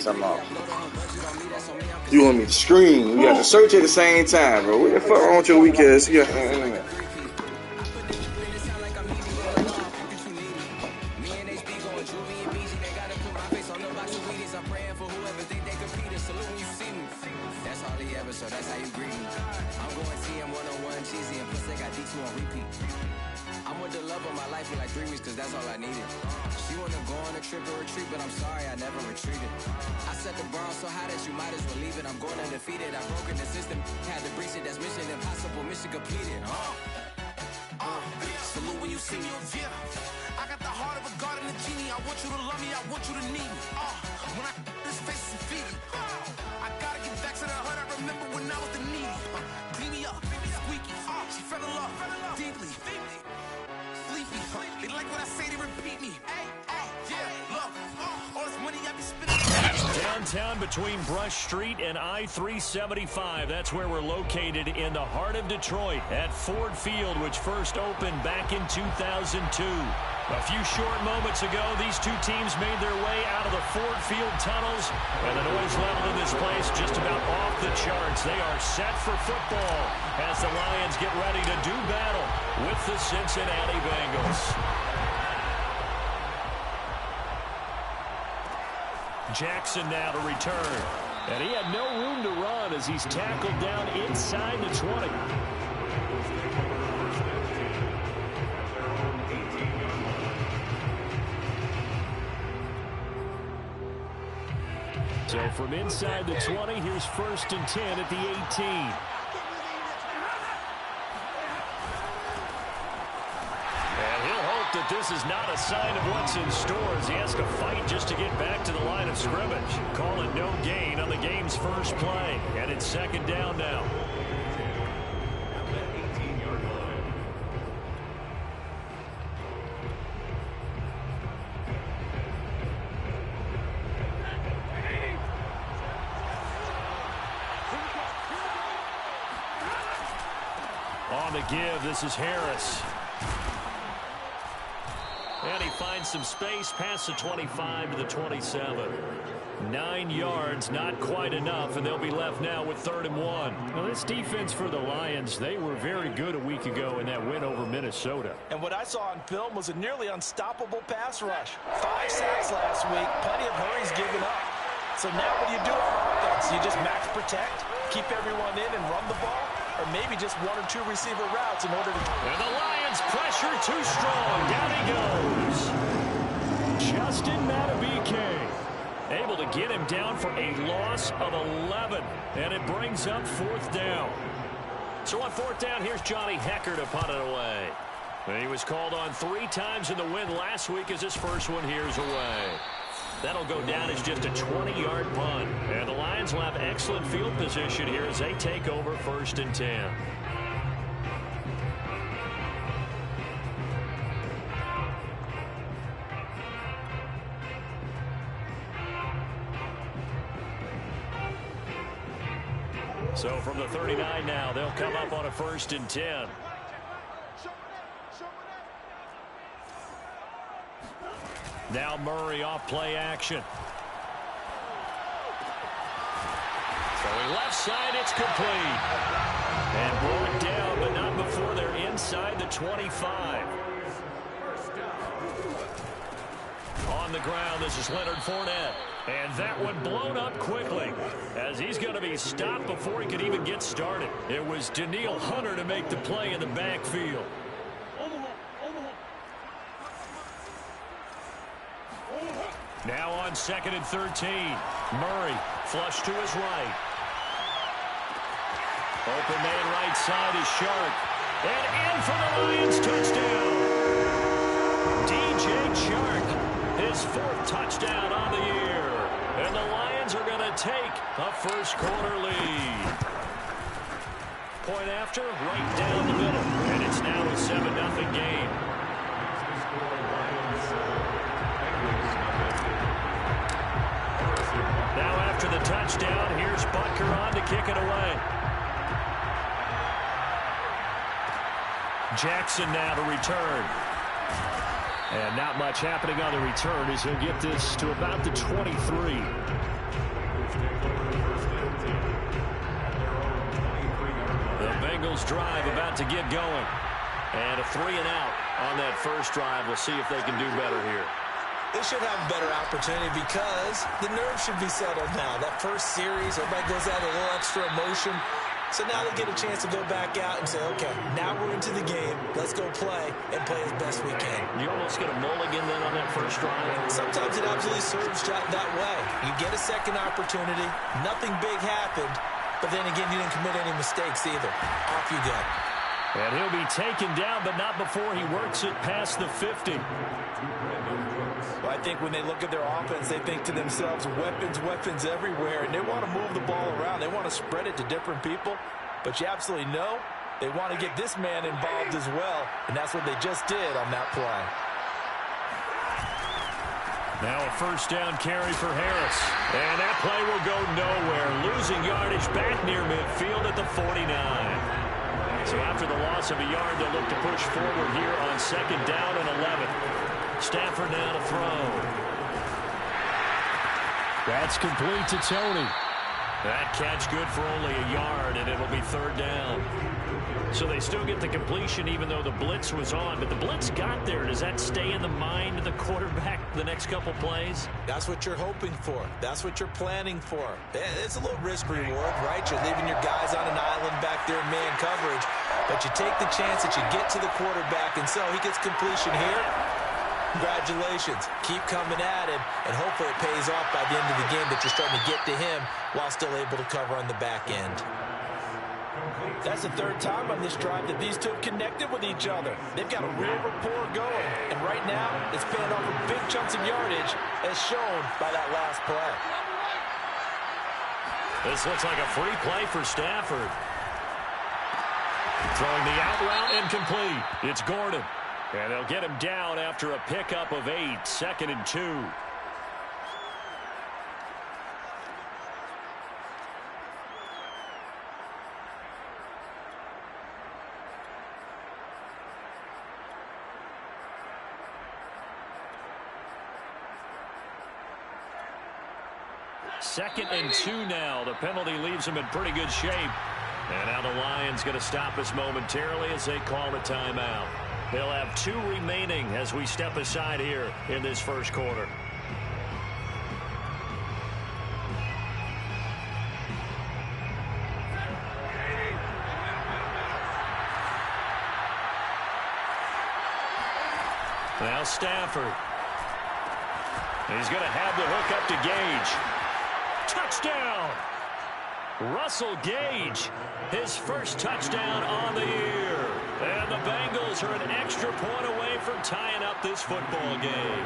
Something off. You want me to scream? You got to search at the same time, bro. What the fuck wrong with your weak ass? Yeah. I'm with the love of my life for like 3 weeks, cause that's all I needed. She wanna go on a trip or retreat, but I'm sorry, I never retreated. I set the bar so high that you might as well leave it. I'm going undefeated, I've broken the system, had to breach it, that's mission impossible, mission completed. Salute when you see me. I got the heart of a god and a genie. I want you to love me, I want you to need me. When I this face is feed me. I gotta get back to the hood, I remember when I was the needy. Beat me up, squeaky. She fell in love deeply. Sleepy. They like what I say, they repeat me. Yeah, look, all this money I be spending. Downtown between Brush Street and I-375. That's where we're located in the heart of Detroit at Ford Field, which first opened back in 2002. A few short moments ago, these two teams made their way out of the Ford Field tunnels, and the noise level in this place just about off the charts. They are set for football as the Lions get ready to do battle with the Cincinnati Bengals. Jackson now to return. And he had no room to run as he's tackled down inside the 20. So from inside the 20, here's 1st and 10 at the 18. That this is not a sign of what's in store as he has to fight just to get back to the line of scrimmage. Call it no gain on the game's first play, and it's 2nd down now. On the give, this is Harris. And he finds some space past the 25 to the 27. 9 yards, not quite enough, and they'll be left now with 3rd and 1. Well, this defense for the Lions, they were very good a week ago in that win over Minnesota. And what I saw on film was a nearly unstoppable pass rush. 5 sacks last week, plenty of hurries given up. So now what do you do on offense? You just max protect, keep everyone in and run the ball? Or maybe just 1 or 2 receiver routes in order to... And the Lions pressure too strong. Down he goes. Justin Madubuike able to get him down for a loss of 11. And it brings up 4th down. So on 4th down, here's Johnny Hekker to punt it away. And he was called on 3 times in the win last week as his first one here's away. That'll go down as just a 20-yard punt. And the Lions will have excellent field position here as they take over 1st and 10. So from the 39 now, they'll come up on a 1st and 10. Now Murray off play action. Throwing left side, it's complete. And brought down, but not before they're inside the 25. On the ground, this is Leonard Fournette. And that one blown up quickly as he's going to be stopped before he could even get started. It was Danielle Hunter to make the play in the backfield. Now on 2nd and 13. Murray flush to his right. Open man right side is Shark. And in for the Lions touchdown. DJ Chark, his 4th touchdown on the year. And the Lions are going to take a first-quarter lead. Point after, right down the middle. And it's now a 7-0 game. Now after the touchdown, here's Butker on to kick it away. Jackson now to return. And not much happening on the return as he'll get this to about the 23. Bengals drive about to get going. And a 3-and-out on that first drive. We'll see if they can do better here. They should have a better opportunity because the nerves should be settled now. That first series, everybody goes out a little extra emotion. So now they get a chance to go back out and say, okay, now we're into the game. Let's go play and play as best we can. You almost get a mulligan then on that first drive. Sometimes it absolutely serves that way. You get a second opportunity. Nothing big happened. But then again, you didn't commit any mistakes either. Off you go. And he'll be taken down, but not before he works it past the 50. Well, I think when they look at their offense, they think to themselves, weapons everywhere, and they want to move the ball around. They want to spread it to different people, but you absolutely know they want to get this man involved as well, and that's what they just did on that play. Now a first down carry for Harris, and that play will go nowhere, losing yardage back near midfield at the 49. So after the loss of a yard, they'll look to push forward here on second down and 11. Stafford now to throw. That's complete to Tony. That catch good for only a yard, and it'll be third down. So they still get the completion even though the blitz was on. But the blitz got there. Does that stay in the mind of the quarterback the next couple plays? That's what you're hoping for. That's what you're planning for. It's a little risk-reward, right? You're leaving your guys on an island back there in man coverage. But you take the chance that you get to the quarterback, and so he gets completion here. Congratulations. Keep coming at him, and hopefully it pays off by the end of the game that you're starting to get to him while still able to cover on the back end. That's the third time on this drive that these two have connected with each other. They've got a real rapport going, and right now it's paying off with big chunks of yardage as shown by that last play. This looks like a free play for Stafford. Throwing the out route incomplete. It's Gordon. And they'll get him down after a pickup of 8, 2nd and 2. Second and 2 now. The penalty leaves them in pretty good shape. And now the Lions going to stop us momentarily as they call the timeout. They'll have 2 remaining as we step aside here in this first quarter. Now Stafford. He's going to have the hook up to Gage. Touchdown! Russell Gage, his first touchdown on the year. And the Bengals are an extra point away from tying up this football game.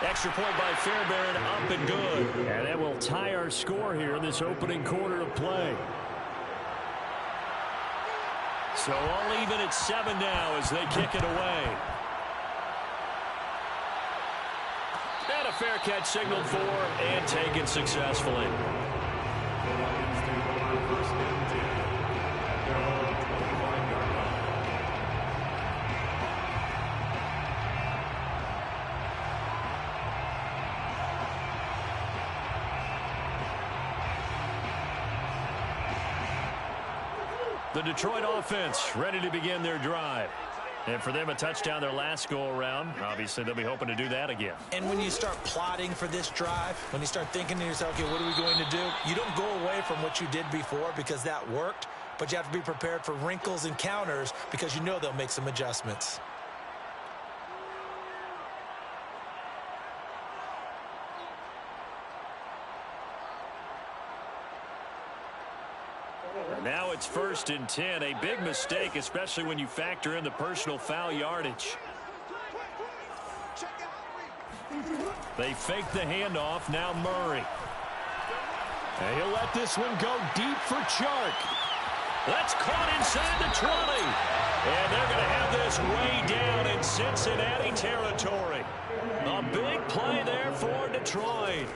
Extra point by Fairbairn, up and good. And that will tie our score here in this opening quarter of play. So all even at 7 now as they kick it away. And a fair catch signaled for and taken successfully. The Detroit offense ready to begin their drive. And for them, a touchdown their last go-around. Obviously, they'll be hoping to do that again. And when you start plotting for this drive, when you start thinking to yourself, okay, what are we going to do? You don't go away from what you did before because that worked, but you have to be prepared for wrinkles and counters because you know they'll make some adjustments. Now it's 1st and 10. A big mistake, especially when you factor in the personal foul yardage. They fake the handoff. Now Murray. And he'll let this one go deep for Chark. That's caught inside the 20. And they're going to have this way down in Cincinnati territory. A big play there for Detroit.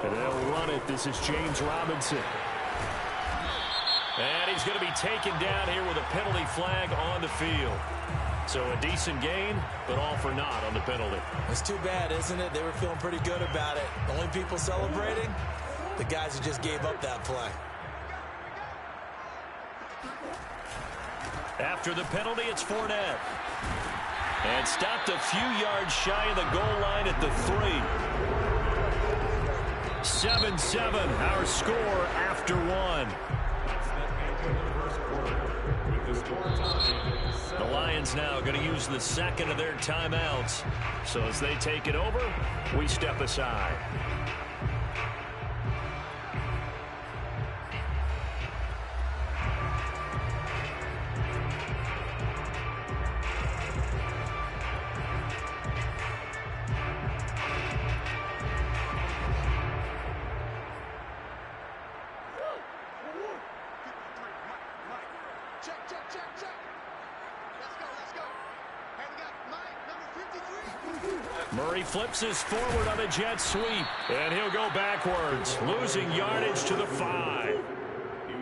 And they'll run it. This is James Robinson. And he's going to be taken down here with a penalty flag on the field. So a decent gain, but all for naught on the penalty. It's too bad, isn't it? They were feeling pretty good about it. The only people celebrating, the guys who just gave up that play. After the penalty, it's Fournette. And stopped a few yards shy of the goal line at the 3. 7-7, our score after 1. The Lions now going to use the second of their timeouts. So as they take it over, we step aside. Murray flips his forward on a jet sweep, and he'll go backwards, losing yardage to the 5.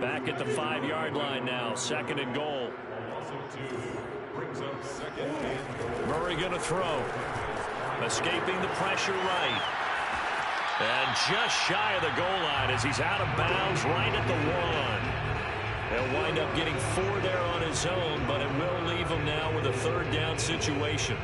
Back at the 5-yard line now, 2nd and goal. Murray going to throw, escaping the pressure right, and just shy of the goal line as he's out of bounds right at the 1. He'll wind up getting 4 there on his own, but it will leave him now with a 3rd down situation.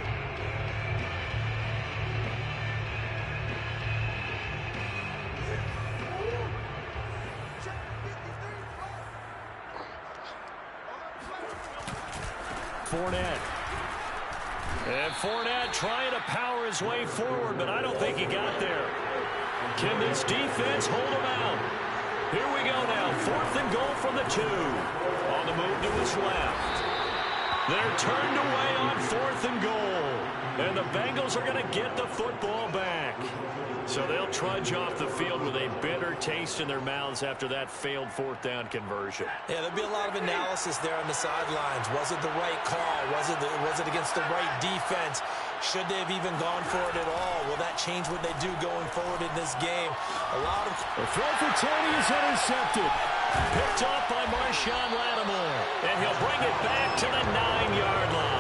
Fournette. And Fournette trying to power his way forward, but I don't think he got there. Can this defense hold him out? Here we go now. 4th and goal from the 2. On the move to his left. They're turned away on 4th and goal. And the Bengals are going to get the football back. So they'll trudge off the field with a bitter taste in their mouths after that failed 4th down conversion. Yeah, there'll be a lot of analysis there on the sidelines. Was it the right call? Was it against the right defense? Should they have even gone for it at all? Will that change what they do going forward in this game? The throw for Tony is intercepted. Picked off by Marshawn Lattimore. And he'll bring it back to the 9-yard line.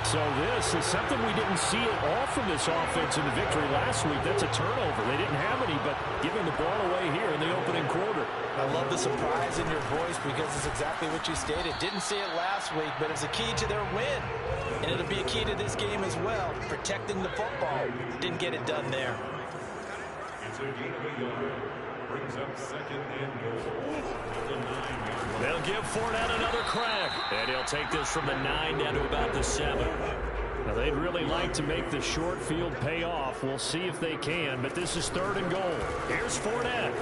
So this is something we didn't see at all from this offense in the victory last week. That's a turnover. They didn't have any, but giving the ball away here in the opening quarter. I love the surprise in your voice because it's exactly what you stated. Didn't see it last week, but it's a key to their win. And it'll be a key to this game as well, protecting the football. Didn't get it done there. Brings up 2nd and goal. They'll give Fournette another crack. And he'll take this from the 9 down to about the 7. Now, they'd really like to make the short field pay off. We'll see if they can, but this is 3rd and goal. Here's Fournette.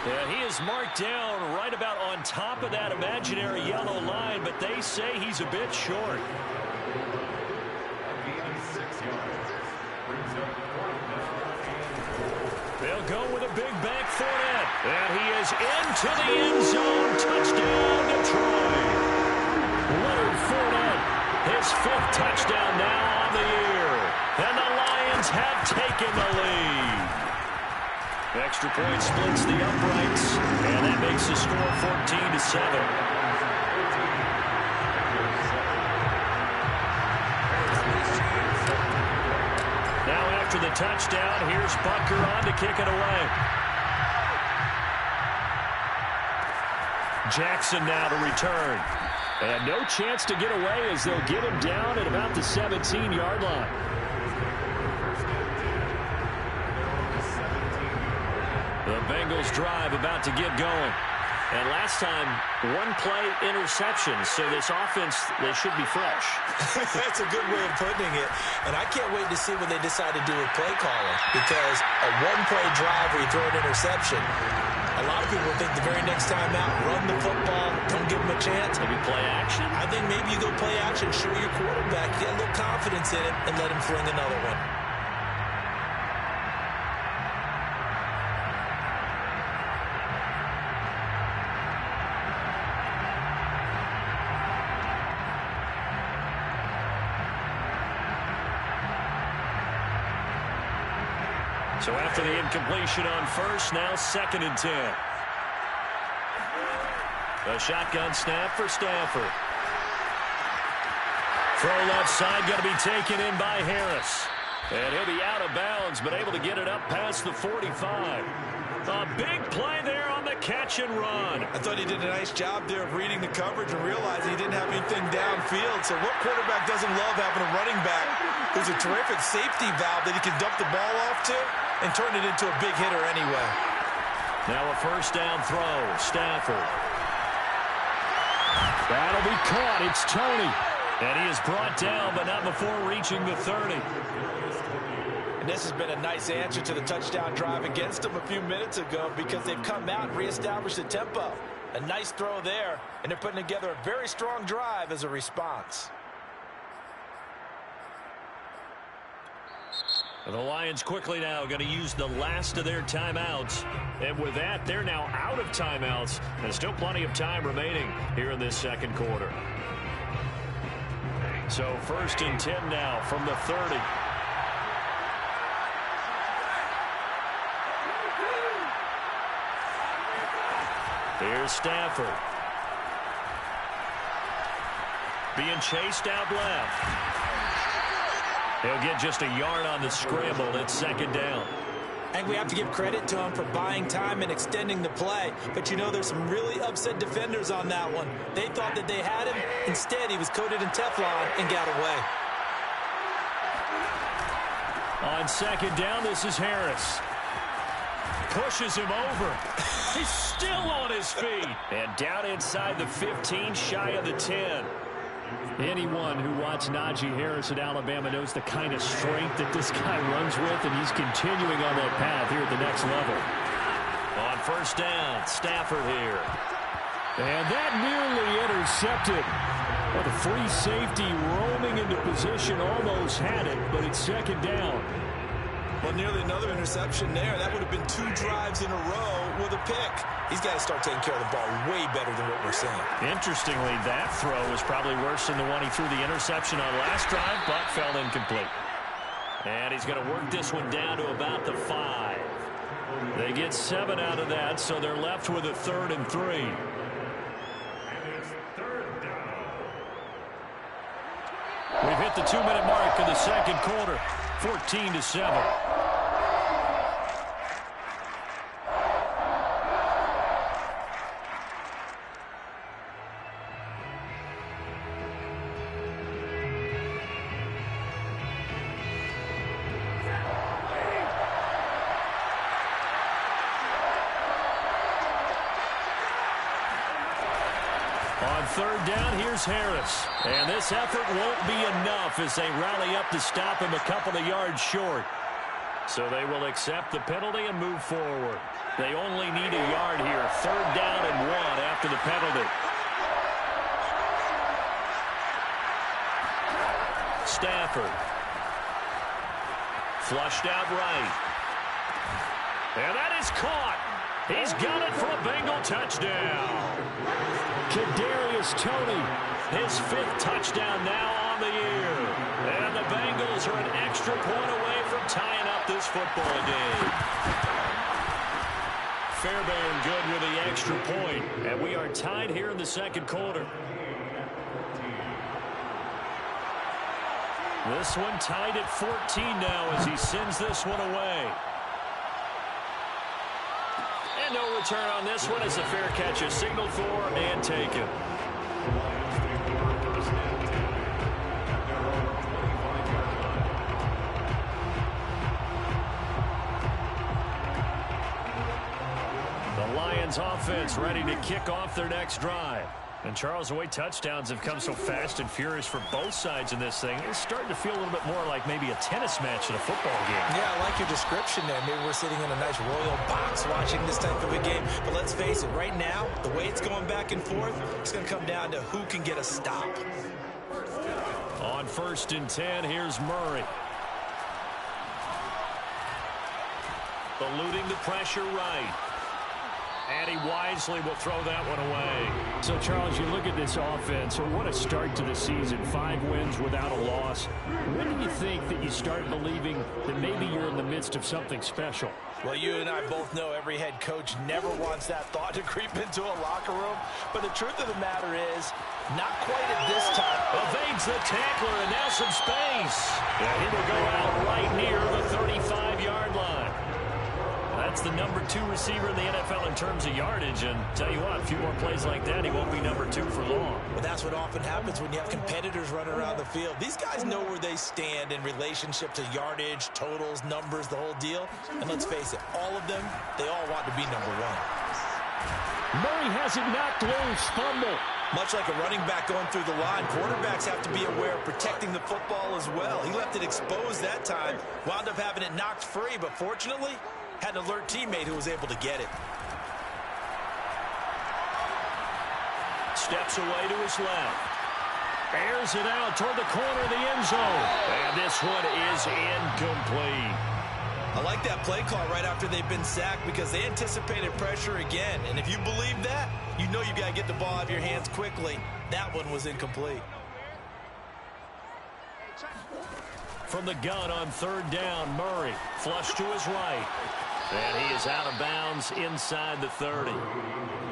Yeah, he is marked down right about on top of that imaginary yellow line, but they say he's a bit short. They'll go with a big bank Fournette. And he is into the end zone. Touchdown, Detroit. Leonard Fournette, his 5th touchdown now on the year. And the Lions have taken the lead. Extra point splits the uprights. And that makes the score 14-7. After the touchdown, here's Butker on to kick it away. Jackson now to return. And no chance to get away as they'll get him down at about the 17-yard line. The Bengals drive about to get going. And last time, 1-play interception. So this offense, they should be fresh. That's a good way of putting it. And I can't wait to see what they decide to do with play calling. Because a 1-play drive where you throw an interception, a lot of people think the very next time out, run the football, don't give them a chance. Maybe play action? I think maybe you go play action, show your quarterback, get a little confidence in it, and let him fling another one. So after the incompletion on first, now 2nd and 10. A shotgun snap for Stafford. Throw left side going to be taken in by Harris. And he'll be out of bounds, but able to get it up past the 45. A big play there on the catch and run. I thought he did a nice job there of reading the coverage and realizing he didn't have anything downfield. So what quarterback doesn't love having a running back who's a terrific safety valve that he can dump the ball off to and turn it into a big hitter anyway. Now a first down throw. Stafford. That'll be caught. It's Toney. And he is brought down, but not before reaching the 30. And this has been a nice answer to the touchdown drive against them a few minutes ago because they've come out and reestablished the tempo. A nice throw there, and they're putting together a very strong drive as a response. The Lions quickly now going to use the last of their timeouts. And with that, they're now out of timeouts. And still plenty of time remaining here in this second quarter. So first and 10 now from the 30. Here's Stafford. Being chased out left. He'll get just a yard on the scramble. It's second down. And we have to give credit to him for buying time and extending the play. But, you know, there's some really upset defenders on that one. They thought that they had him. Instead, he was coated in Teflon and got away. On second down, this is Harris. Pushes him over. He's still on his feet. And down inside the 15, shy of the 10. Anyone who watched Najee Harris at Alabama knows the kind of strength that this guy runs with, and he's continuing on that path here at the next level. On first down, Stafford here. And that nearly intercepted. Well, the free safety roaming into position almost had it, but it's second down. Well, nearly another interception there. That would have been 2 drives in a row with a pick. He's got to start taking care of the ball way better than what we're seeing. Interestingly, that throw was probably worse than the one he threw the interception on last drive, but fell incomplete. And he's going to work this one down to about the 5. They get 7 out of that, so they're left with a 3rd and 3. We've hit the 2-minute mark of the second quarter, 14-7. Third down, here's Harris. And this effort won't be enough as they rally up to stop him a couple of yards short. So they will accept the penalty and move forward. They only need a yard here. 3rd down and 1 after the penalty. Stafford. Flushed out right. And that is caught. He's got it for a Bengal touchdown. Kadarius Toney, his 5th touchdown now on the year. And the Bengals are an extra point away from tying up this football game. Fairbairn good with the extra point. And we are tied here in the second quarter. This one tied at 14 now as he sends this one away. And no return on this one as the fair catch is signaled for and taken. The Lions offense ready to kick off their next drive. And Charles, the way touchdowns have come so fast and furious for both sides in this thing, it's starting to feel a little bit more like maybe a tennis match in a football game. Yeah, I like your description there. Maybe we're sitting in a nice royal box watching this type of a game. But let's face it, right now, the way it's going back and forth, it's going to come down to who can get a stop. On 1st and 10, here's Murray. Eluding the pressure right. And he wisely will throw that one away. So, Charles, you look at this offense, what a start to the season. 5 wins without a loss. When do you think that you start believing that maybe you're in the midst of something special? Well, you and I both know every head coach never wants that thought to creep into a locker room. But the truth of the matter is, not quite at this time. Evades the tackler and now some space. Yeah, he will go out right the #2 receiver in the NFL in terms of yardage. And tell you what, a few more plays like that, he won't be #2 for long. Well, that's what often happens when you have competitors running around the field. These guys know where they stand in relationship to yardage, totals, numbers, the whole deal. And let's face it, all of them, they all want to be #1. Murray has it knocked loose. Fumble. Much like a running back going through the line, quarterbacks have to be aware of protecting the football as well. He left it exposed that time, wound up having it knocked free, but fortunately, had an alert teammate who was able to get it. Steps away to his left. Airs it out toward the corner of the end zone. And this one is incomplete. I like that play call right after they've been sacked because they anticipated pressure again. And if you believe that, you know you got to get the ball out of your hands quickly. That one was incomplete. From the gun on 3rd down, Murray flush to his right. And he is out of bounds inside the 30.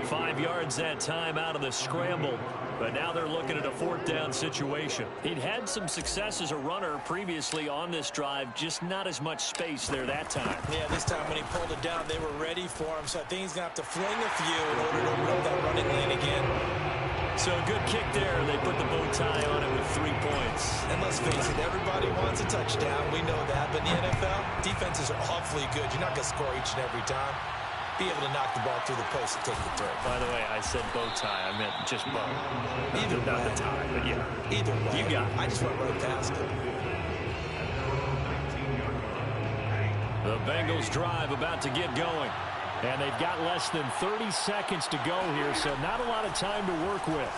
5 yards that time out of the scramble. But now they're looking at a 4th down situation. He'd had some success as a runner previously on this drive, just not as much space there that time. Yeah, this time when he pulled it down, they were ready for him. So I think he's going to have to fling a few in order to open up that running lane again. So a good kick there. They put the bow tie on it with 3 points. And let's face it, everybody wants a touchdown. We know that. But in the NFL, defenses are awfully good. You're not going to score each and every time. Be able to knock the ball through the post and take the throw. By the way, I said bow tie. I meant just bow. Either not way. the tie, but yeah. Either way. You got it. I just went right past it. The Bengals drive about to get going. And they've got less than 30 seconds to go here, so not a lot of time to work with.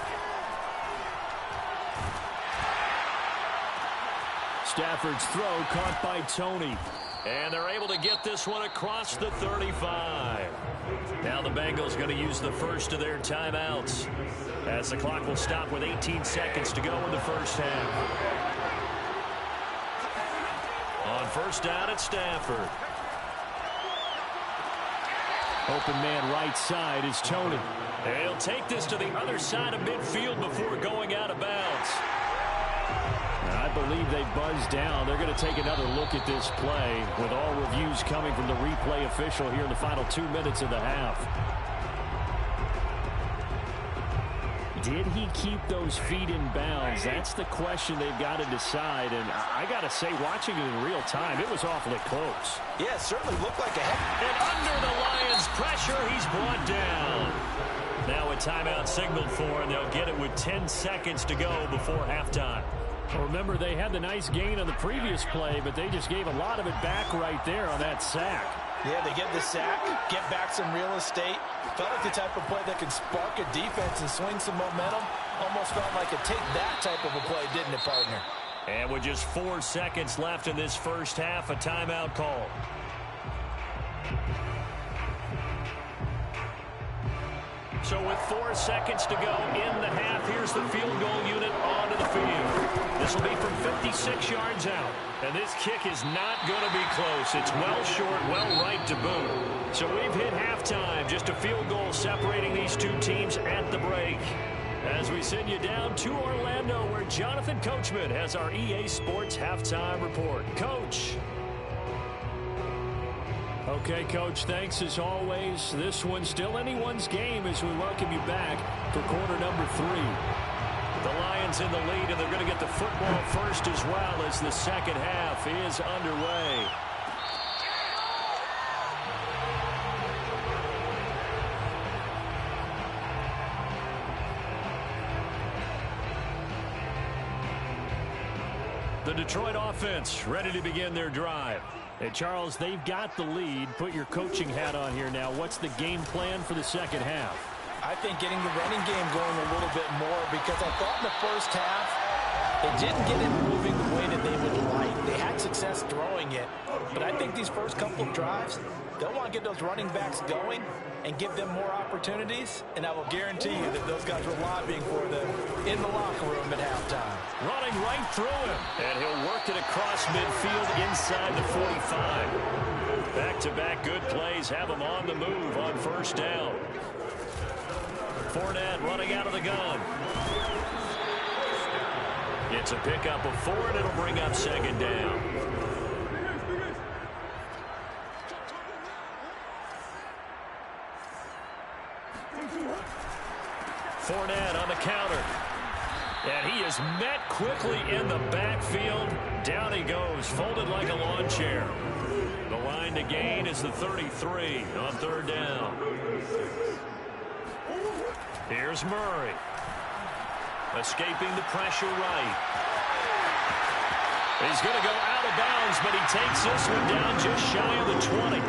Stafford's throw caught by Tony. And they're able to get this one across the 35. Now the Bengals going to use the first of their timeouts, as the clock will stop with 18 seconds to go in the first half. On 1st down at Stafford. Open man right side is Tony. He'll take this to the other side of midfield before going out of bounds. I believe they buzzed down. They're going to take another look at this play with all reviews coming from the replay official here in the final 2 minutes of the half. Did he keep those feet in bounds? That's the question they've got to decide. And I got to say, watching it in real time, it was awfully close. Yeah, it certainly looked like a head. And under the Lions' pressure, he's brought down. Now a timeout signaled for, and they'll get it with 10 seconds to go before halftime. Remember, they had the nice gain on the previous play, but they just gave a lot of it back right there on that sack. Yeah, they get the sack, get back some real estate. Felt like the type of play that can spark a defense and swing some momentum. Almost felt like a take that type of a play, didn't it, partner? And with just 4 seconds left in this first half, a timeout call. So with 4 seconds to go in the half, here's the field goal unit onto the field. This will be from 56 yards out. And this kick is not going to be close. It's well short, well right to boot. So we've hit halftime. Just a field goal separating these two teams at the break. As we send you down to Orlando, where Jonathan Coachman has our EA Sports halftime report. Coach. Okay, Coach, thanks as always. This one's still anyone's game as we welcome you back for quarter number 3. The Lions in the lead, and they're going to get the football first as well as the second half is underway. The Detroit offense ready to begin their drive. Hey, Charles, they've got the lead. Put your coaching hat on here now. What's the game plan for the second half? I think getting the running game going a little bit more, because I thought in the first half they didn't get it moving the way that they would like. They had success throwing it, but I think these first couple of drives, they'll want to get those running backs going and give them more opportunities, and I will guarantee you that those guys were lobbying for them in the locker room at halftime. Running right through him, and he'll work it across midfield inside the 45. Back-to-back good plays have him on the move on first down. Fournette running out of the gun. It's a pickup of 4, and it'll bring up second down. Fournette on the counter. And he is met quickly in the backfield. Down he goes, folded like a lawn chair. The line to gain is the 33 on third down. Here's Murray. Escaping the pressure right. He's going to go out of bounds, but he takes this one down just shy of the 20.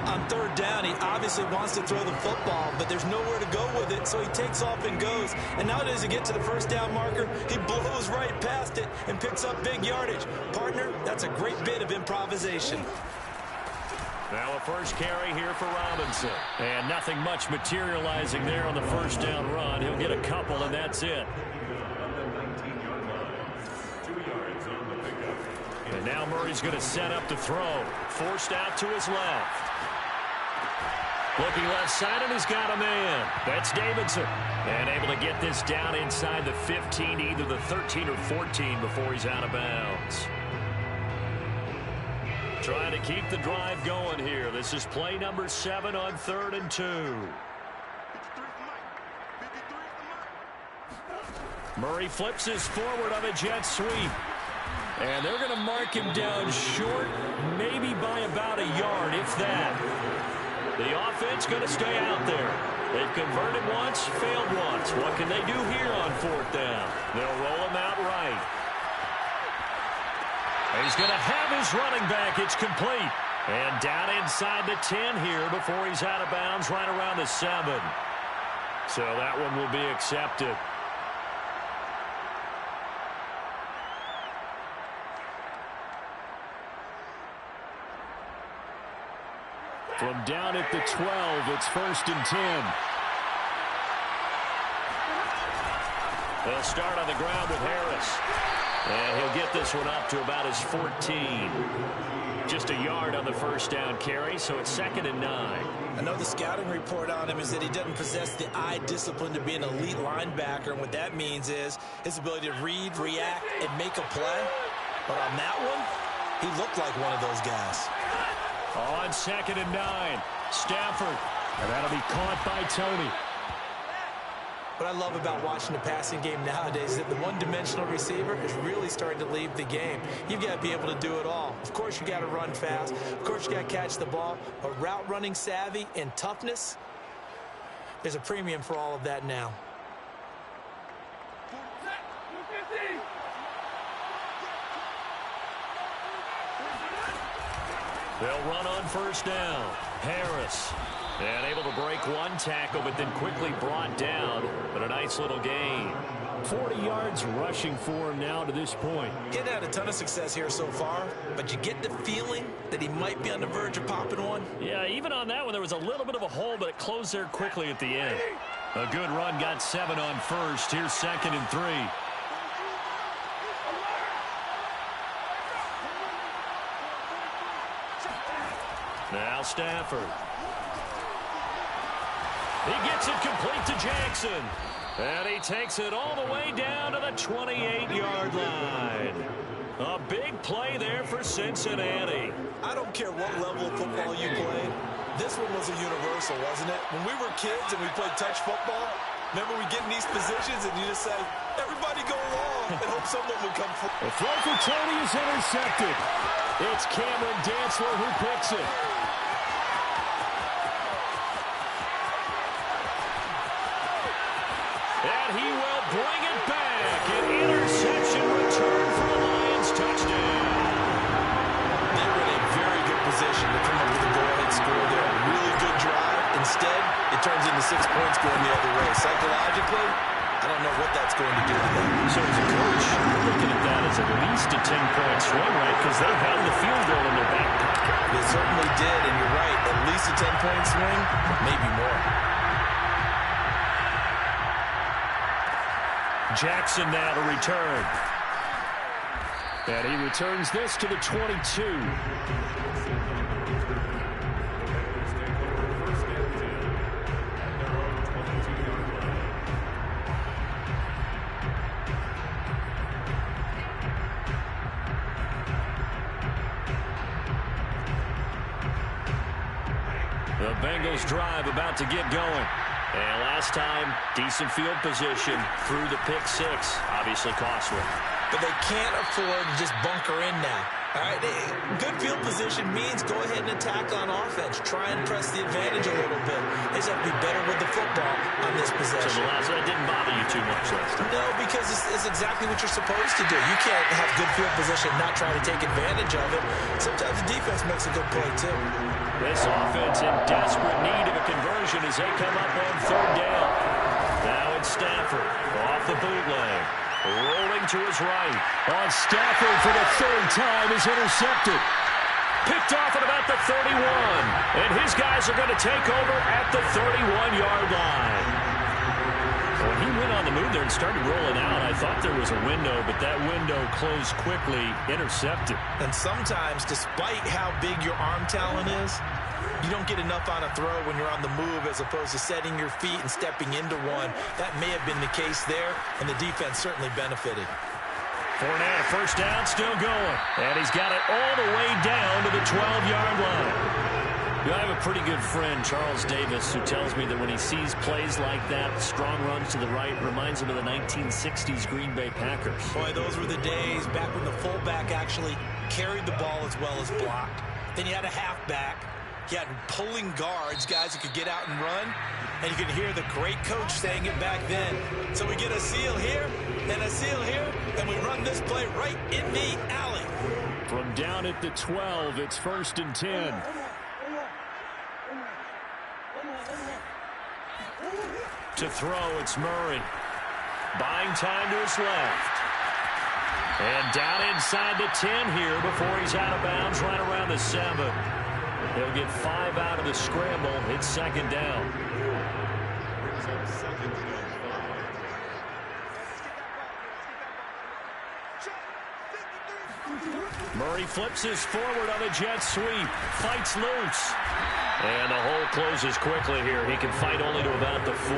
On third down, he obviously wants to throw the football, but there's nowhere to go with it, so he takes off and goes. And now as he gets to the first down marker, he blows right past it and picks up big yardage. Partner, that's a great bit of improvisation. Now a first carry here for Robinson. And nothing much materializing there on the first down run. He'll get a couple, and that's it. And now Murray's going to set up to throw. Forced out to his left. Looking left side, and he's got a man. That's Davidson. And able to get this down inside the 15, either the 13 or 14 before he's out of bounds. Trying to keep the drive going here. This is play number 7 on 3rd and 2. Murray flips his forward on a jet sweep. And they're going to mark him down short, maybe by about a yard, if that. The offense going to stay out there. They've converted once, failed once. What can they do here on 4th down? They'll roll him out right. He's going to have his running back. It's complete. And down inside the 10 here before he's out of bounds, right around the 7. So that one will be accepted. From down at the 12, it's 1st and 10. They'll start on the ground with Harris. And he'll get this one up to about his 14. Just a yard on the first down carry, so it's 2nd and 9. I know the scouting report on him is that he doesn't possess the eye discipline to be an elite linebacker, and what that means is his ability to read, react, and make a play. But on that one, he looked like one of those guys. On 2nd and 9, Stafford. And that'll be caught by Tony. What I love about watching the passing game nowadays is that the one-dimensional receiver is really starting to leave the game. You've got to be able to do it all. Of course, you got to run fast. Of course, you got to catch the ball. But route running savvy and toughness, there's a premium for all of that now. They'll run on first down. Harris. And able to break one tackle, but then quickly brought down. But a nice little gain. 40 yards rushing for him now to this point. Getting had a ton of success here so far, but you get the feeling that he might be on the verge of popping one. Yeah, even on that one, there was a little bit of a hole, but it closed there quickly at the end. A good run, got 7 on first. Here's 2nd and 3. Now Stafford. He gets it complete to Jackson. And he takes it all the way down to the 28-yard line. A big play there for Cincinnati. I don't care what level of football you played. This one was a universal, wasn't it? When we were kids and we played touch football, remember we get in these positions and you just say, everybody go along and hope someone will come through. The throw for Tony is intercepted. It's Cameron Dantzler who picks it. And he will bring it back. An interception return for a Lions touchdown. They were in a very good position to come up with a go-ahead score there. A really good drive. Instead, it turns into 6 points going the other way. Psychologically, I don't know what that's going to do to them. So as a coach, you're looking at that as at least a 10-point swing, right? Because they had the field goal in their back pocket. They certainly did, and you're right. At least a 10-point swing, maybe more. Jackson now to return. And he returns this to the 22. The Bengals drive about to get going. And last time, decent field position through the pick six. Obviously costly. But they can't afford to just bunker in now. All right, good field position means go ahead and attack on offense. Try and press the advantage a little bit. They just have to be better with the football on this possession. So that didn't bother you too much last time? No, because it's exactly what you're supposed to do. You can't have good field position and not try to take advantage of it. Sometimes the defense makes a good play, too. This offense in desperate need of a conversion as they come up on third down. Now it's Stafford off the bootleg. Rolling to his right. On Stafford for the third time is intercepted. Picked off at about the 31. And his guys are going to take over at the 31-yard line. When he went on the move there and started rolling out, I thought there was a window, but that window closed quickly, intercepted. And sometimes, despite how big your arm talent is, you don't get enough on a throw when you're on the move as opposed to setting your feet and stepping into one. That may have been the case there, and the defense certainly benefited. Fournette, first down, still going. And he's got it all the way down to the 12-yard line. I have a pretty good friend, Charles Davis, who tells me that when he sees plays like that, strong runs to the right, reminds him of the 1960s Green Bay Packers. Boy, those were the days back when the fullback actually carried the ball as well as blocked. Then you had a halfback. You had pulling guards, guys who could get out and run. And you could hear the great coach saying it back then. So we get a seal here and a seal here, and we run this play right in the alley. From down at the 12, it's 1st and 10. To throw, it's Murray. Buying time to his left. And down inside the 10 here before he's out of bounds, right around the 7. He'll get 5 out of the scramble. It's second down. Murray flips his forward on a jet sweep. Fights loose. And the hole closes quickly here. He can fight only to about the 4.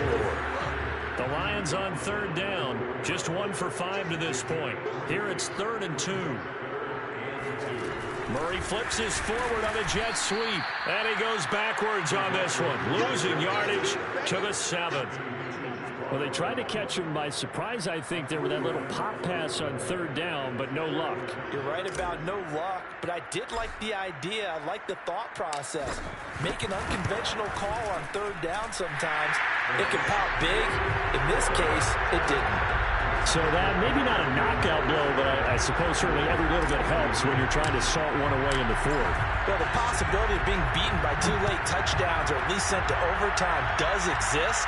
The Lions on third down. Just 1 for 5 to this point. Here it's 3rd and 2. Murray flips his forward on a jet sweep. And he goes backwards on this one. Losing yardage to the 7. Well, they tried to catch him by surprise, I think, there with that little pop pass on third down, but no luck. You're right about no luck, but I did like the idea. I like the thought process. Make an unconventional call on third down sometimes. It can pop big. In this case, it didn't. So that maybe not a knockout blow, but I suppose certainly every little bit helps when you're trying to salt one away in the fourth. Well, the possibility of being beaten by 2 late touchdowns or at least sent to overtime does exist.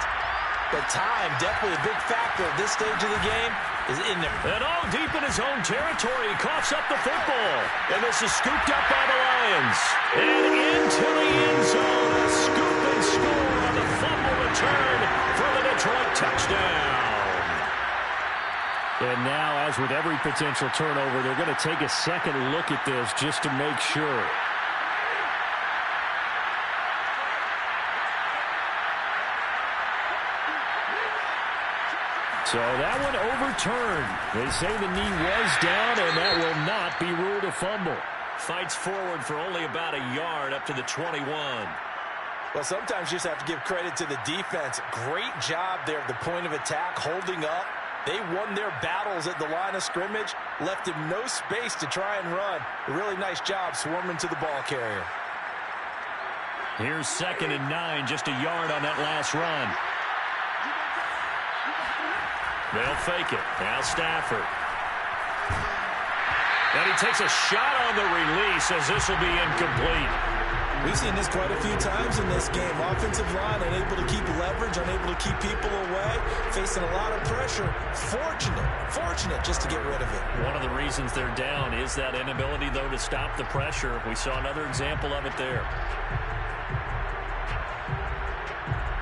But time, definitely a big factor at this stage of the game, is in there. And all deep in his own territory, he coughs up the football. And this is scooped up by the Lions. And into the end zone, a scoop and score on the fumble return for the Detroit touchdown. And now, as with every potential turnover, they're going to take a second look at this just to make sure. So that one overturned. They say the knee was down, and that will not be ruled a fumble. Fights forward for only about a yard up to the 21. Well, sometimes you just have to give credit to the defense. Great job there at the point of attack, holding up. They won their battles at the line of scrimmage, left him no space to try and run. A really nice job swarming to the ball carrier. Here's 2nd and 9, just a yard on that last run. They'll fake it. Now Stafford. And he takes a shot on the release as this will be incomplete. We've seen this quite a few times in this game. Offensive line unable to keep leverage, unable to keep people away, facing a lot of pressure. Fortunate just to get rid of it. One of the reasons they're down is that inability, though, to stop the pressure. We saw another example of it there.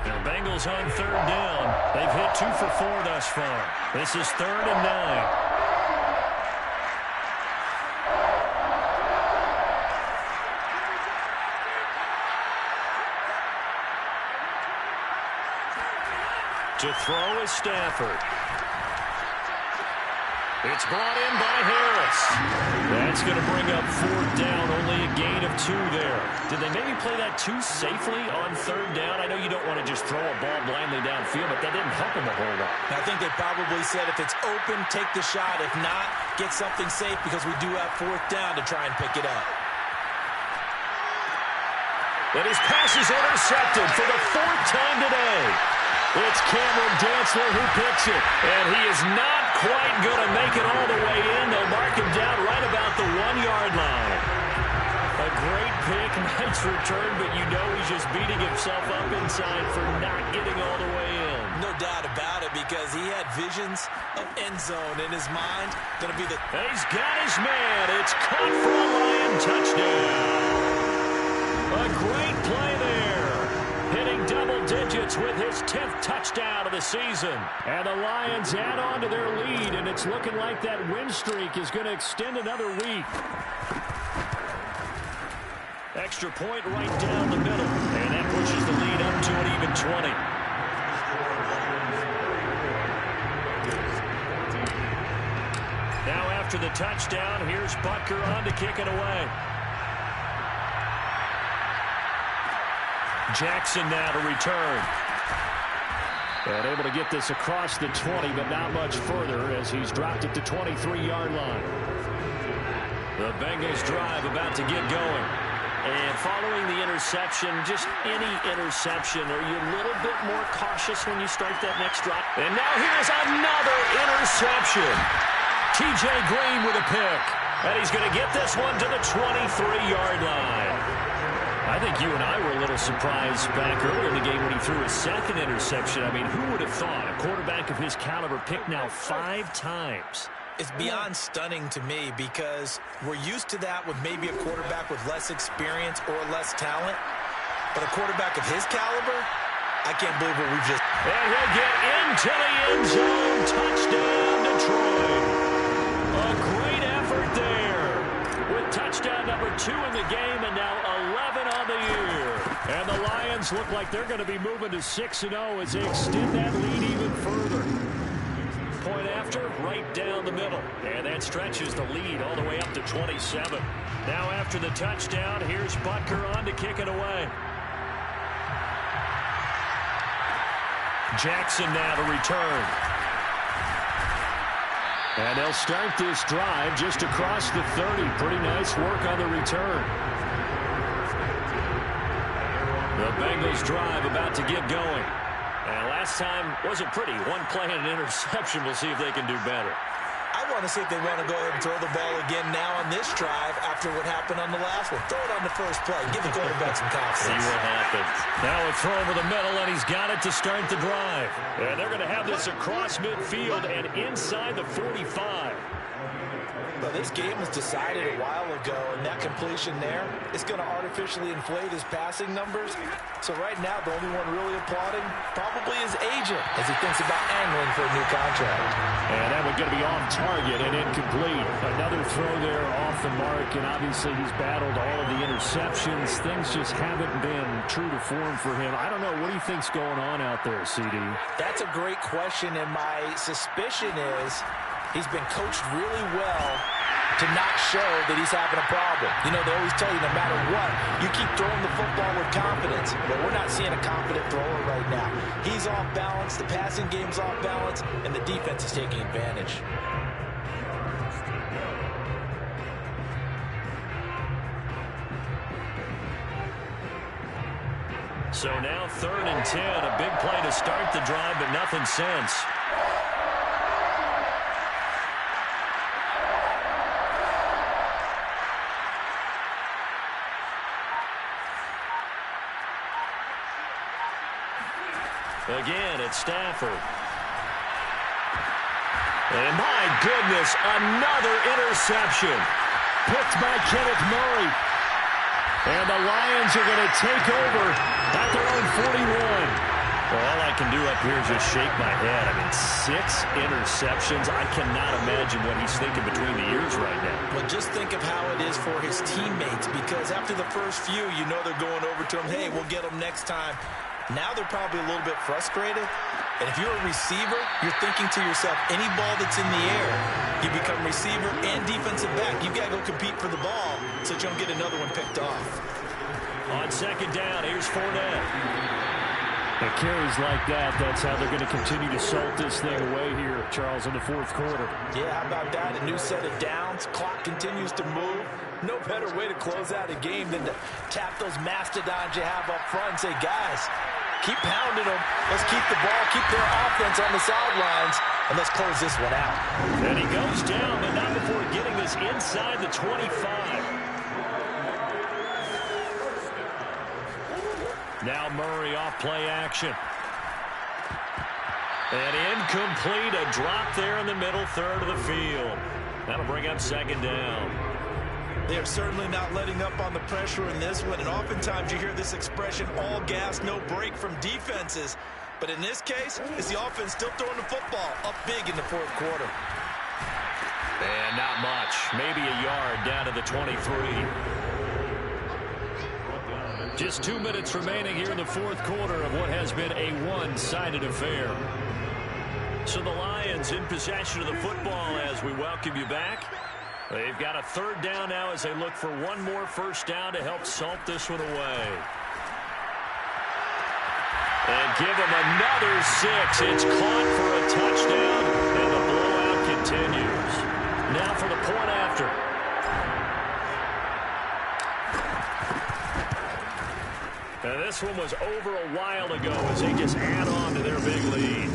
The Bengals on third down. They've hit 2 for 4 thus far. This is 3rd and 9. To throw is Stafford. It's brought in by Harris. That's going to bring up 4th down, only a gain of 2 there. Did they maybe play that too safely on 3rd down? I know you don't want to just throw a ball blindly downfield, but that didn't help them a whole lot. I think they probably said if it's open, take the shot. If not, get something safe because we do have 4th down to try and pick it up. And his pass is intercepted for the 4th time today. It's Cameron Dantzler who picks it, and he is not quite going to make it all the way in. They'll mark him down right about the 1-yard line. A great pick, nice return, but you know he's just beating himself up inside for not getting all the way in. No doubt about it, because he had visions of end zone in his mind. Going to be the... He's got his man. It's caught for a Lion touchdown. A great play there. Hitting double digits with his 10th touchdown of the season. And the Lions add on to their lead, and it's looking like that win streak is going to extend another week. Extra point right down the middle, and that pushes the lead up to an even 20. Now after the touchdown, here's Butker on to kick it away. Jackson now to return. And able to get this across the 20, but not much further as he's dropped it to 23-yard line. The Bengals drive about to get going. And following the interception, just any interception, are you a little bit more cautious when you start that next drive? And now here's another interception. T.J. Green with a pick. And he's going to get this one to the 23-yard line. I think you and I were a little surprised back earlier in the game when he threw his 2nd interception. I mean, who would have thought a quarterback of his caliber picked now 5 times? It's beyond stunning to me because we're used to that with maybe a quarterback with less experience or less talent. But a quarterback of his caliber, I can't believe what we've just... And he'll get into the end zone. Touchdown, Detroit. A great effort there. With touchdown number 2 in the game and now 11 on the year. And the Lions look like they're going to be moving to 6-0 as they extend that lead even further. Point after, right down the middle. And that stretches the lead all the way up to 27. Now after the touchdown, here's Butker on to kick it away. Jackson now to return. And they'll start this drive just across the 30. Pretty nice work on the return. The Bengals drive about to get going. And last time wasn't pretty. 1 play and an interception. We'll see if they can do better. I want to see if they want to go ahead and throw the ball again now on this drive after what happened on the last one. Throw it on the first play. Give the quarterback some confidence. See what happens. Now a throw over the middle, and he's got it to start the drive. And they're going to have this across midfield and inside the 45. Well, this game was decided a while ago, and that completion there is going to artificially inflate his passing numbers. So right now, the only one really applauding probably his agent as he thinks about angling for a new contract. And that one's going to be off target and incomplete. Another throw there off the mark, and obviously he's battled all of the interceptions. Things just haven't been true to form for him. I don't know. What do you think's going on out there, CD? That's a great question, and my suspicion is he's been coached really well to not show that he's having a problem. You know, they always tell you no matter what, you keep throwing the football with confidence. But we're not seeing a confident thrower right now. He's off balance, the passing game's off balance, and the defense is taking advantage. So now 3rd and 10, a big play to start the drive, but nothing since. Again, it's Stafford. And my goodness, another interception. Picked by Kenneth Murray. And the Lions are going to take over at their own 41. Well, all I can do up here is just shake my head. I mean, 6 interceptions. I cannot imagine what he's thinking between the ears right now. Well, just think of how it is for his teammates, because after the first few, you know they're going over to him, hey, we'll get them next time. Now they're probably a little bit frustrated, And if you're a receiver, you're thinking to yourself, any ball that's in the air, you become receiver and defensive back. You've got to go compete for the ball so that you don't get another one picked off. On second down, here's Fournette. The carries like that, that's how they're going to continue to salt this thing away here, Charles, in the fourth quarter. Yeah, how about that? A new set of downs. Clock continues to move. No better way to close out a game than to tap those mastodons you have up front and say, guys, keep pounding them. Let's keep the ball, keep their offense on the sidelines, and let's close this one out. And he goes down, but not before getting this inside the 25. Now Murray off play action. And incomplete, a drop there in the middle third of the field. That'll bring up second down. They are certainly not letting up on the pressure in this one, and oftentimes you hear this expression, all gas, no break from defenses. But in this case, it's the offense still throwing the football up big in the fourth quarter. And not much. Maybe a yard down to the 23. Just 2 minutes remaining here in the fourth quarter of what has been a one-sided affair. So the Lions in possession of the football as we welcome you back. They've got a third down now as they look for one more first down to help salt this one away. And give them another 6. It's caught for a touchdown, and the blowout continues. Now for the point after. Now this one was over a while ago as they just add on to their big lead.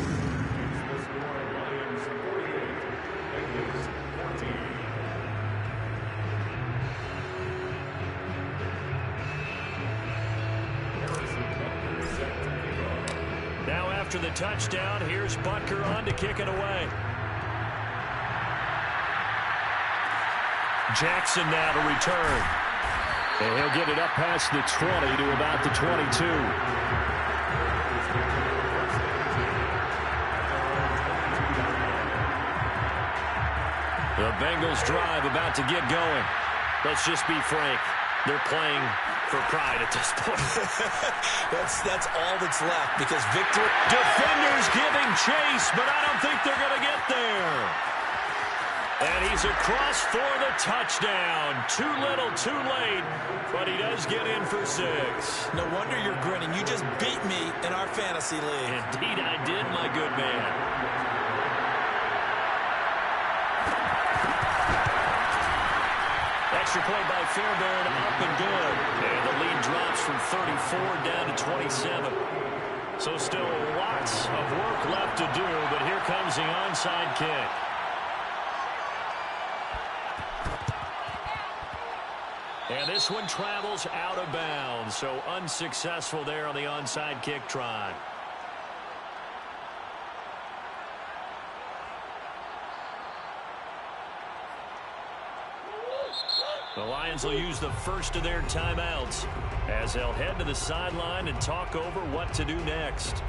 Now after the touchdown, here's Butker on to kick it away. Jackson now to return. And he'll get it up past the 20 to about the 22. The Bengals drive about to get going. Let's just be frank. They're playing for pride at this point. That's all that's left because victory. Defenders giving chase, but I don't think they're going to get there. And he's across for the touchdown. Too little, too late, but he does get in for 6. No wonder you're grinning. You just beat me in our fantasy league. Indeed I did, my good man. Extra point by Fairbairn, up and good. And the lead drops from 34 down to 27. So still lots of work left to do, but here comes the onside kick. And this one travels out of bounds, so unsuccessful there on the onside kick try. The Lions will use the first of their timeouts as they'll head to the sideline and talk over what to do next.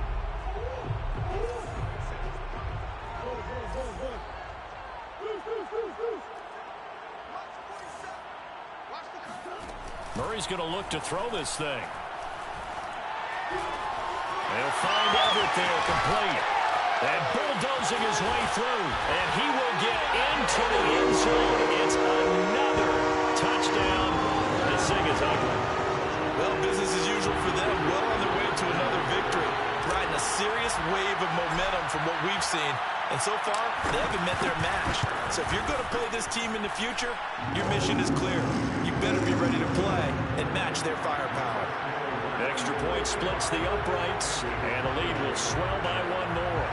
Murray's going to look to throw this thing. They'll find Everett there complete. And bulldozing his way through. And he will get into the end zone. It's another touchdown. This thing is ugly. Well, business as usual for them. Well on their way to another victory. Riding a serious wave of momentum from what we've seen. And so far, they haven't met their match. So if you're going to play this team in the future, your mission is clear. You better be ready to play and match their firepower. Extra point splits the uprights, and the lead will swell by one more.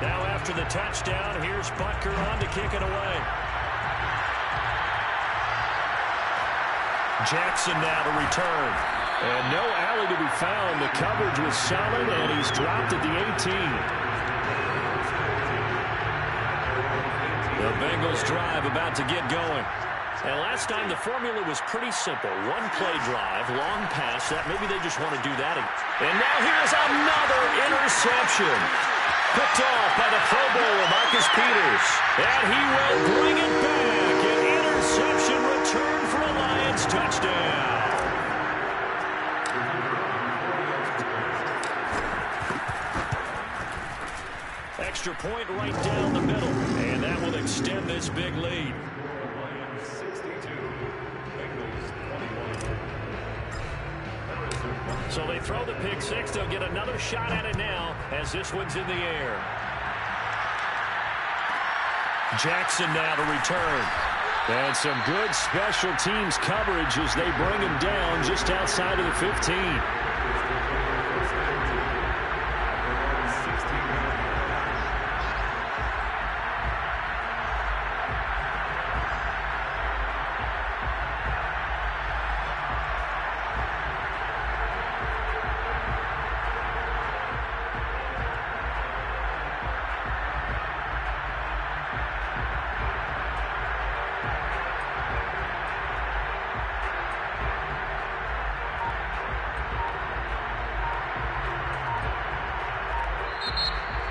Now after the touchdown, here's Butker on to kick it away. Jackson now to return. And no alley to be found. The coverage was solid, and he's dropped at the 18. The Bengals drive about to get going. And last time the formula was pretty simple. One play drive, long pass. That maybe they just want to do that again. And now here's another interception. Picked off by the Pro Bowler, Marcus Peters. And he will bring it back. An interception return for a Lions touchdown. extra point right down the middle. And that will extend this big lead. So they throw the pick six. They'll get another shot at it now as this one's in the air. Jackson now to return. And some good special teams coverage as they bring him down just outside of the 15.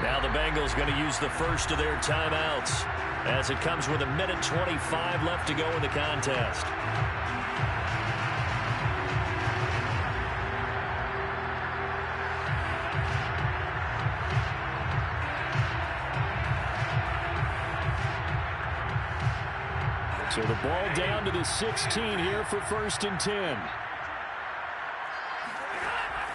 Now the Bengals going to use the first of their timeouts as it comes with 1:25 left to go in the contest. So the ball down to the 16 here for 1st and 10.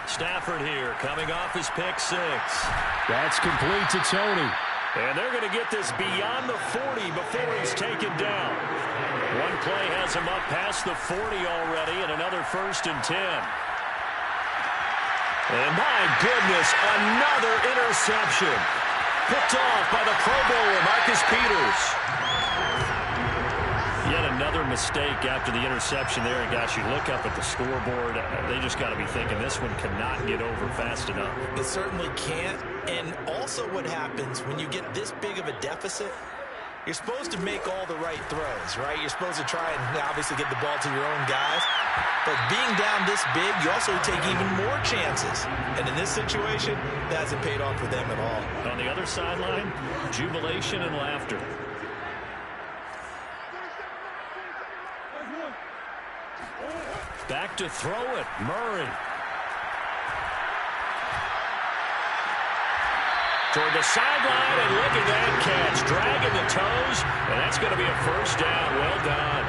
Stafford here coming off his pick six. That's complete to Tony. And they're going to get this beyond the 40 before he's taken down. One play has him up past the 40 already, and another 1st and 10. And my goodness, another interception. Picked off by the Pro Bowler, Marcus Peters. Yet another mistake after the interception there. And gosh, you look up at the scoreboard, they just got to be thinking this one cannot get over fast enough. It certainly can't. And also what happens when you get this big of a deficit, you're supposed to make all the right throws, right? You're supposed to try and obviously get the ball to your own guys. But being down this big, you also take even more chances. And in this situation, that hasn't paid off for them at all. On the other sideline, jubilation and laughter. Back to throw it, Murray. Toward the sideline, and look at that catch. Dragging the toes, and that's going to be a 1st down. Well done.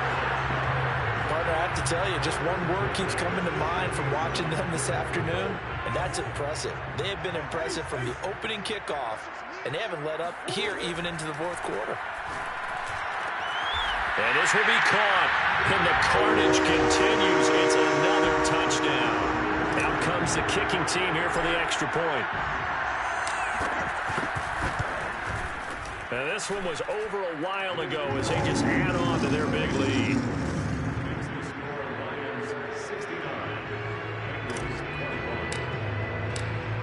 Partner, I have to tell you, just one word keeps coming to mind from watching them this afternoon, and that's impressive. They have been impressive from the opening kickoff, and they haven't let up here even into the 4th quarter. And this will be caught. And the carnage continues. It's another touchdown. Out comes the kicking team here for the extra point. And this one was over a while ago as they just add on to their big lead.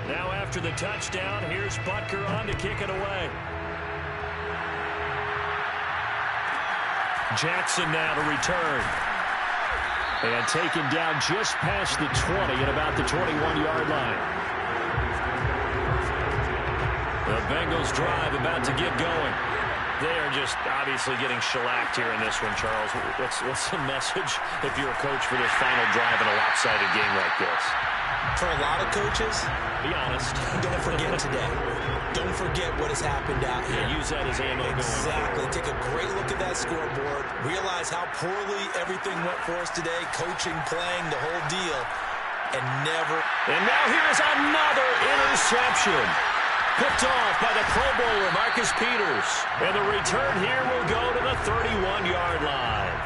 Now after the touchdown, here's Butker on to kick it away. Jackson now to return. And taken down just past the 20 at about the 21-yard line. The Bengals drive about to get going. They are just obviously getting shellacked here in this one, Charles. What's the message if you're a coach for this final drive in a lopsided game like this? For a lot of coaches, be honest. Don't forget today. Don't forget what has happened out here. Yeah, use that as ammo. Exactly. Take a great look at that scoreboard. Realize how poorly everything went for us today. Coaching, playing, the whole deal. And never. And now here's another interception. Picked off by the Pro Bowler, Marcus Peters. And the return here will go to the 31-yard line.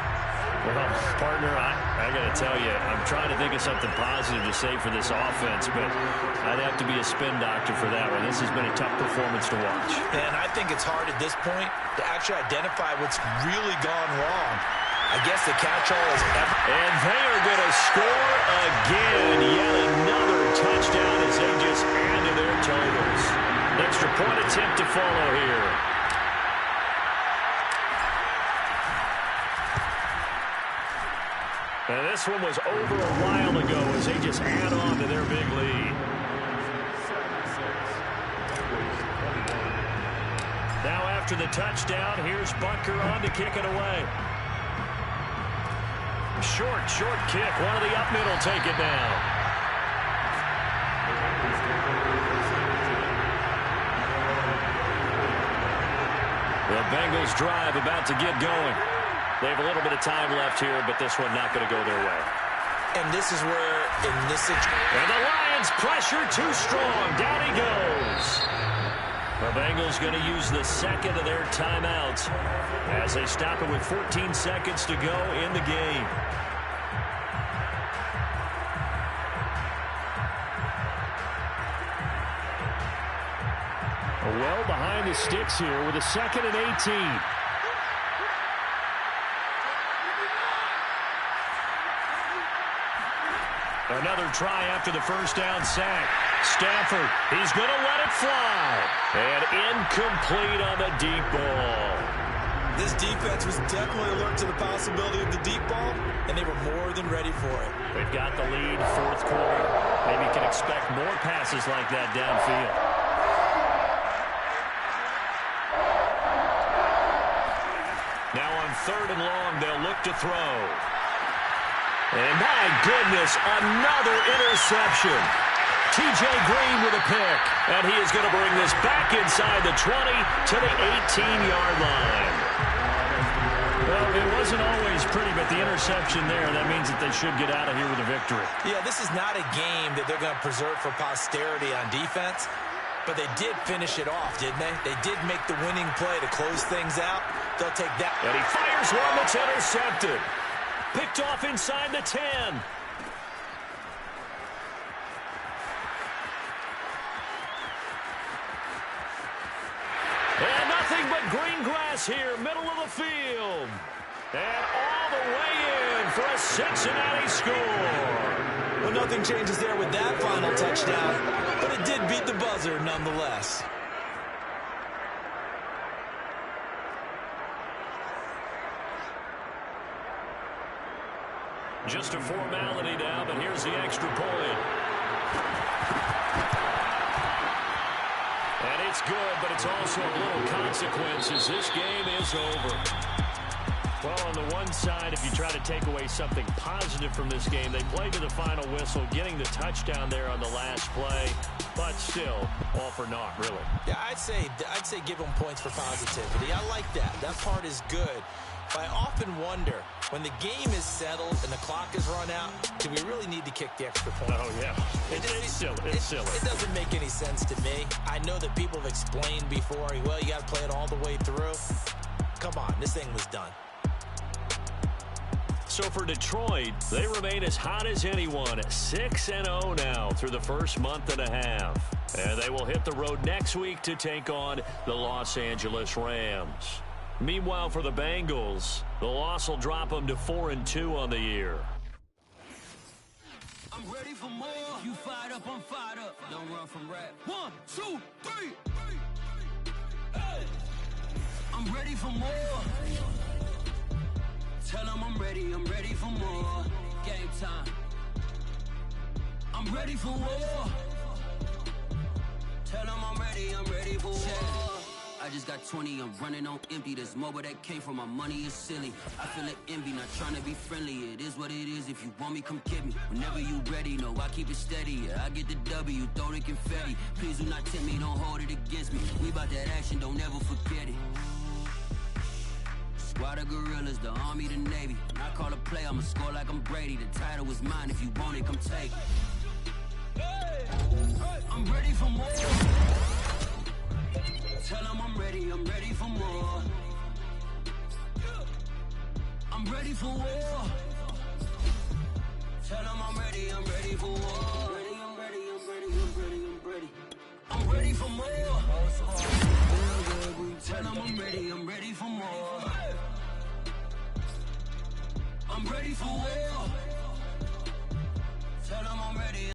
Well, partner, I got to tell you, I'm trying to think of something positive to say for this offense, but I'd have to be a spin doctor for that one. This has been a tough performance to watch. And I think it's hard at this point to actually identify what's really gone wrong. I guess the catch-all is ever. And they are going to score again. Yet another touchdown as they just add to their totals. Extra point attempt to follow here. And this one was over a while ago as they just add on to their big lead. Now after the touchdown, here's Butker on to kick it away. Short kick. One of the up middle take it down. Bengals drive about to get going. They have a little bit of time left here, but this one not going to go their way. And this is where, in this situation... And the Lions pressure too strong. Down he goes. The Bengals going to use the second of their timeouts as they stop it with 14 seconds to go in the game. Well behind the sticks here with a 2nd and 18. Another try after the first down sack. Stafford, he's going to let it fly. And incomplete on the deep ball. This defense was definitely alert to the possibility of the deep ball, and they were more than ready for it. They've got the lead, 4th quarter. Maybe you can expect more passes like that downfield. Now on 3rd and long, they'll look to throw. And my goodness, another interception. T.J. Green with a pick. And he is going to bring this back inside the 20 to the 18-yard line. Well, it wasn't always pretty, but the interception there, that means that they should get out of here with a victory. Yeah, this is not a game that they're going to preserve for posterity on defense. But they did finish it off, didn't they? They did make the winning play to close things out. They'll take that. And he fires one that's intercepted. Picked off inside the 10. And nothing but green grass here, middle of the field. And all the way in for a Cincinnati score. Well, nothing changes there with that final touchdown, but it did beat the buzzer nonetheless. Just a formality now, but here's the extra point. And it's good, but it's also a little consequences. This game is over. Well, on the one side, if you try to take away something positive from this game, they played to the final whistle, getting the touchdown there on the last play, but still, all for naught, really. Yeah, I'd say give them points for positivity. I like that. That part is good. But I often wonder, when the game is settled and the clock is run out, do we really need to kick the extra point? Oh, yeah. It's silly. It's silly. It doesn't make any sense to me. I know that people have explained before, well, you got to play it all the way through. Come on, this thing was done. So for Detroit, they remain as hot as anyone, 6-0 now through the first month and a half. And they will hit the road next week to take on the Los Angeles Rams. Meanwhile, for the Bengals, the loss will drop them to 4-2 on the year. I'm ready for more. You fired up, I'm fired up. Don't run from rap. 1, 2, 3. Hey. I'm ready for more. Tell them I'm ready for more. Game time. I'm ready for war. Tell them I'm ready for war. I just got 20, I'm running on empty. This mobile that came from my money is silly. I feel it envy, not trying to be friendly. It is what it is, if you want me, come get me. Whenever you ready, no, I keep it steady. Yeah, I get the W, throw the confetti. Please do not tempt me, don't hold it against me. We about that action, don't ever forget it. Squad of gorillas, the army, the navy. When I call a play, I'ma score like I'm Brady. The title is mine, if you want it, come take it. I'm ready for more. Tell them I'm ready for more. I'm ready for war. Tell them I'm ready for war. I'm ready. I'm ready for more. Tell them I'm ready for more. I'm ready for war. Tell them I'm ready.